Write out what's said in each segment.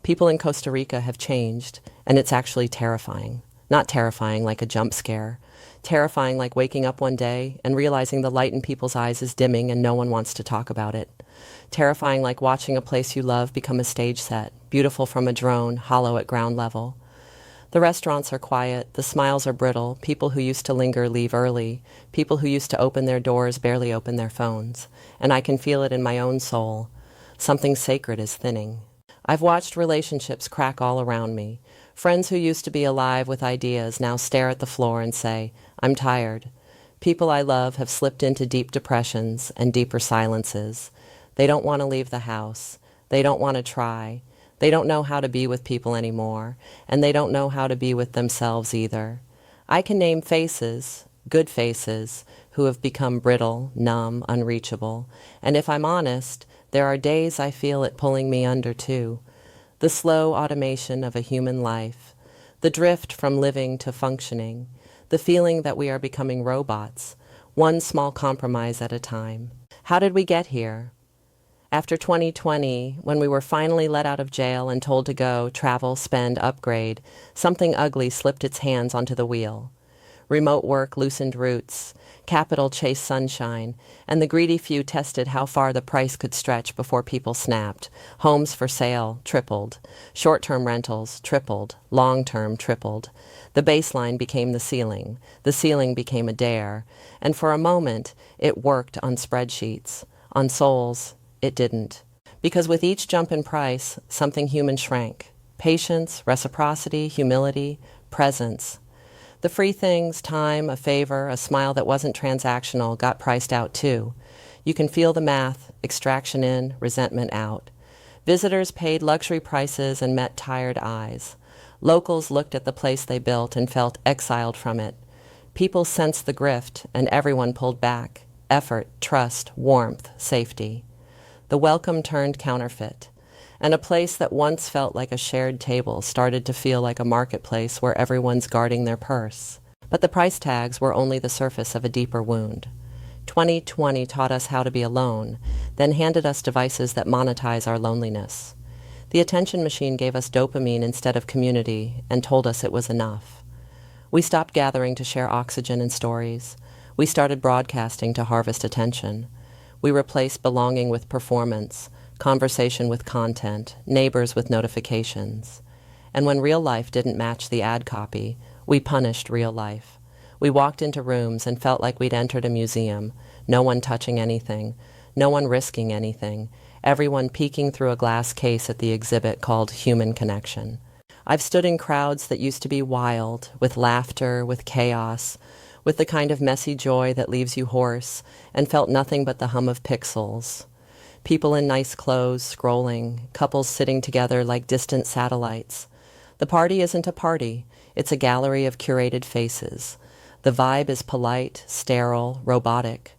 People in Costa Rica have changed, and it's actually terrifying. Not terrifying like a jump scare. Terrifying like waking up one day and realizing the light in people's eyes is dimming and no one wants to talk about it. Terrifying like watching a place you love become a stage set, beautiful from a drone, hollow at ground level. The restaurants are quiet, the smiles are brittle, people who used to linger leave early, people who used to open their doors barely open their phones, and I can feel it in my own soul. Something sacred is thinning. I've watched relationships crack all around me. Friends who used to be alive with ideas now stare at the floor and say, "I'm tired." People I love have slipped into deep depressions and deeper silences. They don't want to leave the house. They don't want to try. They don't know how to be with people anymore, and they don't know how to be with themselves either. I can name faces, good faces, who have become brittle, numb, unreachable, and if I'm honest, there are days I feel it pulling me under too. The slow automation of a human life, the drift from living to functioning, the feeling that we are becoming robots, one small compromise at a time. How did we get here? After 2020, when we were finally let out of jail and told to go, travel, spend, upgrade, something ugly slipped its hands onto the wheel. Remote work loosened roots, capital chased sunshine, and the greedy few tested how far the price could stretch before people snapped. Homes for sale tripled. Short-term rentals tripled. Long-term tripled. The baseline became the ceiling. The ceiling became a dare. And for a moment, it worked on spreadsheets. On souls, it didn't. Because with each jump in price, something human shrank. Patience, reciprocity, humility, presence. The free things, time, a favor, a smile that wasn't transactional, got priced out too. You can feel the math, extraction in, resentment out. Visitors paid luxury prices and met tired eyes. Locals looked at the place they built and felt exiled from it. People sensed the grift, and everyone pulled back. Effort, trust, warmth, safety. The welcome turned counterfeit, and a place that once felt like a shared table started to feel like a marketplace where everyone's guarding their purse. But the price tags were only the surface of a deeper wound. 2020 taught us how to be alone, then handed us devices that monetize our loneliness. The attention machine gave us dopamine instead of community and told us it was enough. We stopped gathering to share oxygen and stories. We started broadcasting to harvest attention. We replaced belonging with performance, conversation with content, neighbors with notifications. And when real life didn't match the ad copy, we punished real life. We walked into rooms and felt like we'd entered a museum, no one touching anything, no one risking anything, everyone peeking through a glass case at the exhibit called Human Connection. I've stood in crowds that used to be wild, with laughter, with chaos, with the kind of messy joy that leaves you hoarse, and felt nothing but the hum of pixels. People in nice clothes scrolling, couples sitting together like distant satellites. The party isn't a party, it's a gallery of curated faces. The vibe is polite, sterile, robotic.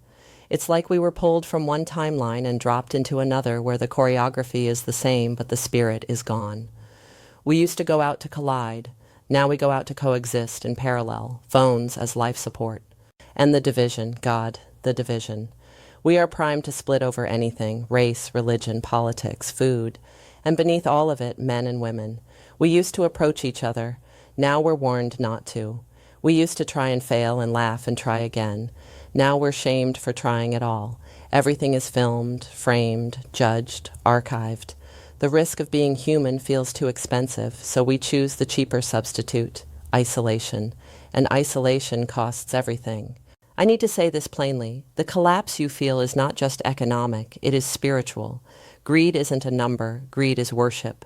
It's like we were pulled from one timeline and dropped into another where the choreography is the same but the spirit is gone. We used to go out to collide. Now we go out to coexist in parallel, phones as life support. And the division, God, the division. We are primed to split over anything, race, religion, politics, food, and beneath all of it, men and women. We used to approach each other. Now we're warned not to. We used to try and fail and laugh and try again. Now we're shamed for trying at all. Everything is filmed, framed, judged, archived. The risk of being human feels too expensive, so we choose the cheaper substitute, isolation. And isolation costs everything. I need to say this plainly. The collapse you feel is not just economic, it is spiritual. Greed isn't a number, greed is worship.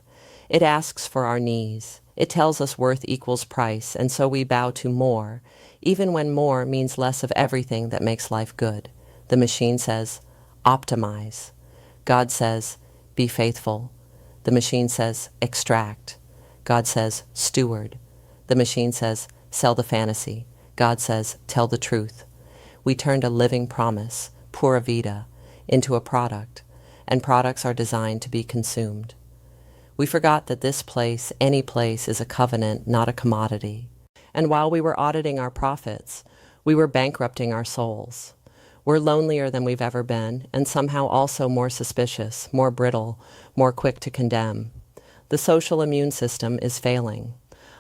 It asks for our knees. It tells us worth equals price, and so we bow to more, even when more means less of everything that makes life good. The machine says, optimize. God says, be faithful. The machine says, extract. God says, steward. The machine says, sell the fantasy. God says, tell the truth. We turned a living promise, Pura Vida, into a product, and products are designed to be consumed. We forgot that this place, any place, is a covenant, not a commodity. And while we were auditing our profits, we were bankrupting our souls. We're lonelier than we've ever been, and somehow also more suspicious, more brittle, more quick to condemn. The social immune system is failing.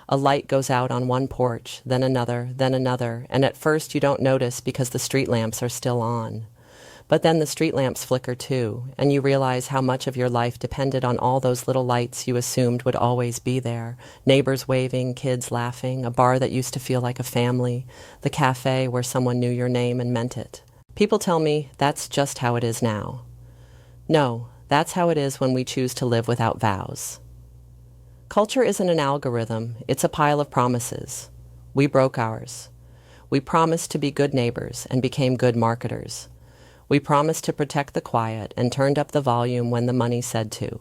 A light goes out on one porch, then another, and at first you don't notice because the street lamps are still on. But then the street lamps flicker too, and you realize how much of your life depended on all those little lights you assumed would always be there. Neighbors waving, kids laughing, a bar that used to feel like a family, the cafe where someone knew your name and meant it. People tell me that's just how it is now. No, that's how it is when we choose to live without vows. Culture isn't an algorithm, it's a pile of promises. We broke ours. We promised to be good neighbors and became good marketers. We promised to protect the quiet and turned up the volume when the money said to.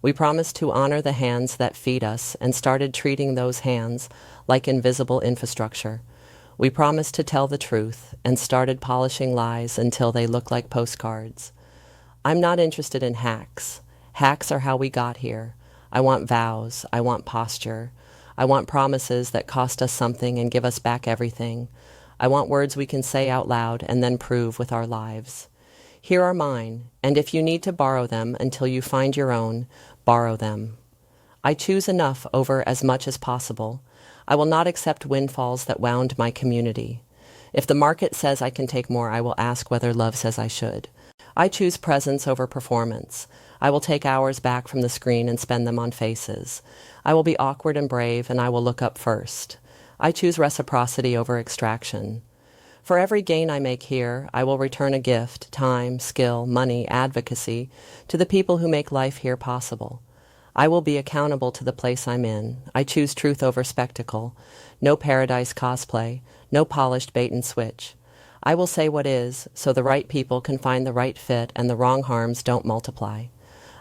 We promised to honor the hands that feed us and started treating those hands like invisible infrastructure. We promised to tell the truth and started polishing lies until they look like postcards. I'm not interested in hacks. Hacks are how we got here. I want vows. I want posture. I want promises that cost us something and give us back everything. I want words we can say out loud and then prove with our lives. Here are mine, and if you need to borrow them until you find your own, borrow them. I choose enough over as much as possible. I will not accept windfalls that wound my community. If the market says I can take more, I will ask whether love says I should. I choose presence over performance. I will take hours back from the screen and spend them on faces. I will be awkward and brave, and I will look up first. I choose reciprocity over extraction. For every gain I make here, I will return a gift, time, skill, money, advocacy, to the people who make life here possible. I will be accountable to the place I'm in. I choose truth over spectacle. No paradise cosplay. No polished bait and switch. I will say what is, so the right people can find the right fit and the wrong harms don't multiply.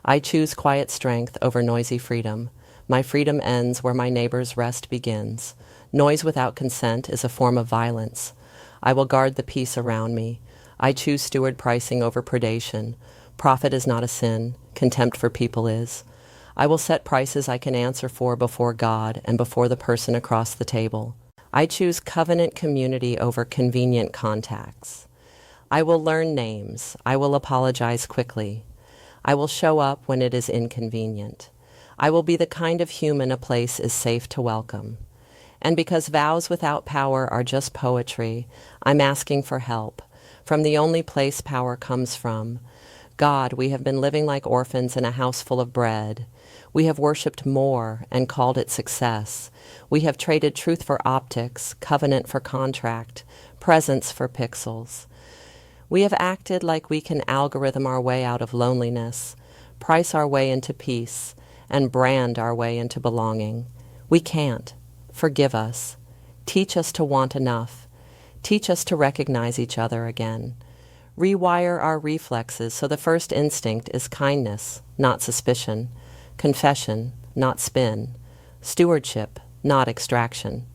I choose quiet strength over noisy freedom. My freedom ends where my neighbor's rest begins. Noise without consent is a form of violence. I will guard the peace around me. I choose steward pricing over predation. Profit is not a sin. Contempt for people is. I will set prices I can answer for before God and before the person across the table. I choose covenant community over convenient contacts. I will learn names. I will apologize quickly. I will show up when it is inconvenient. I will be the kind of human a place is safe to welcome. And because vows without power are just poetry, I'm asking for help, from the only place power comes from. God, we have been living like orphans in a house full of bread. We have worshipped more and called it success. We have traded truth for optics, covenant for contract, presence for pixels. We have acted like we can algorithm our way out of loneliness, price our way into peace, and brand our way into belonging. We can't. Forgive us. Teach us to want enough. Teach us to recognize each other again. Rewire our reflexes so the first instinct is kindness, not suspicion. Confession, not spin. Stewardship, not extraction.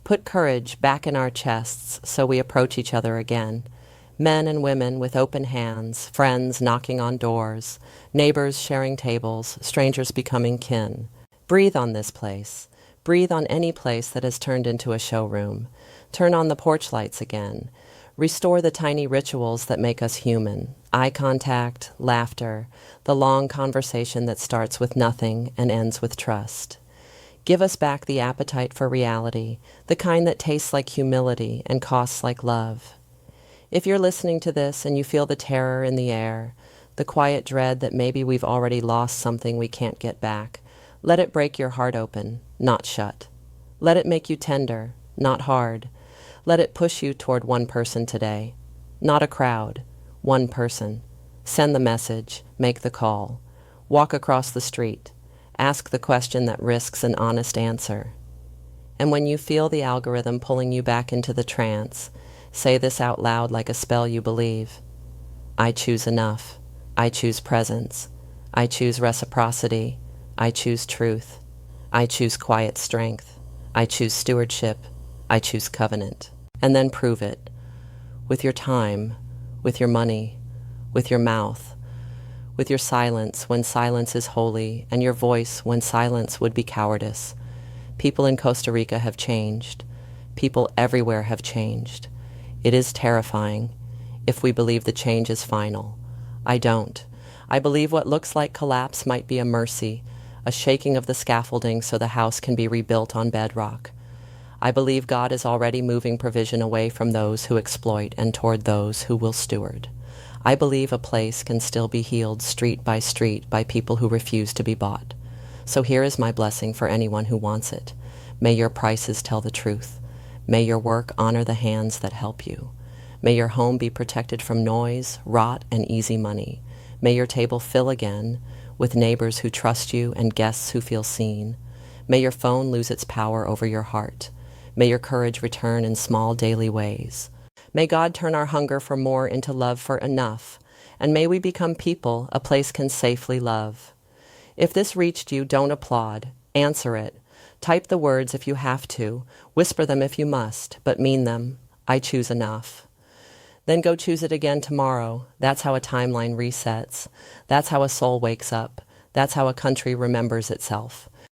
Put courage back in our chests so we approach each other again. Men and women with open hands, friends knocking on doors, neighbors sharing tables, strangers becoming kin. Breathe on this place. Breathe on any place that has turned into a showroom. Turn on the porch lights again. Restore the tiny rituals that make us human. Eye contact, laughter, the long conversation that starts with nothing and ends with trust. Give us back the appetite for reality, the kind that tastes like humility and costs like love. If you're listening to this and you feel the terror in the air, the quiet dread that maybe we've already lost something we can't get back, let it break your heart open, not shut. Let it make you tender, not hard. Let it push you toward one person today. Not a crowd, one person. Send the message, make the call. Walk across the street. Ask the question that risks an honest answer. And when you feel the algorithm pulling you back into the trance, say this out loud like a spell you believe. I choose enough. I choose presence. I choose reciprocity. I choose truth. I choose quiet strength. I choose stewardship. I choose covenant. And then prove it. With your time, with your money, with your mouth, with your silence when silence is holy, and your voice when silence would be cowardice. People in Costa Rica have changed. People everywhere have changed. It is terrifying if we believe the change is final. I don't. I believe what looks like collapse might be a mercy, a shaking of the scaffolding so the house can be rebuilt on bedrock. I believe God is already moving provision away from those who exploit and toward those who will steward. I believe a place can still be healed street by people who refuse to be bought. So here is my blessing for anyone who wants it. May your prices tell the truth. May your work honor the hands that help you. May your home be protected from noise, rot, and easy money. May your table fill again with neighbors who trust you and guests who feel seen. May your phone lose its power over your heart. May your courage return in small daily ways. May God turn our hunger for more into love for enough, and may we become people a place can safely love. If this reached you, don't applaud. Answer it. Type the words if you have to. Whisper them if you must, but mean them. I choose enough. Then go choose it again tomorrow. That's how a timeline resets. That's how a soul wakes up. That's how a country remembers itself.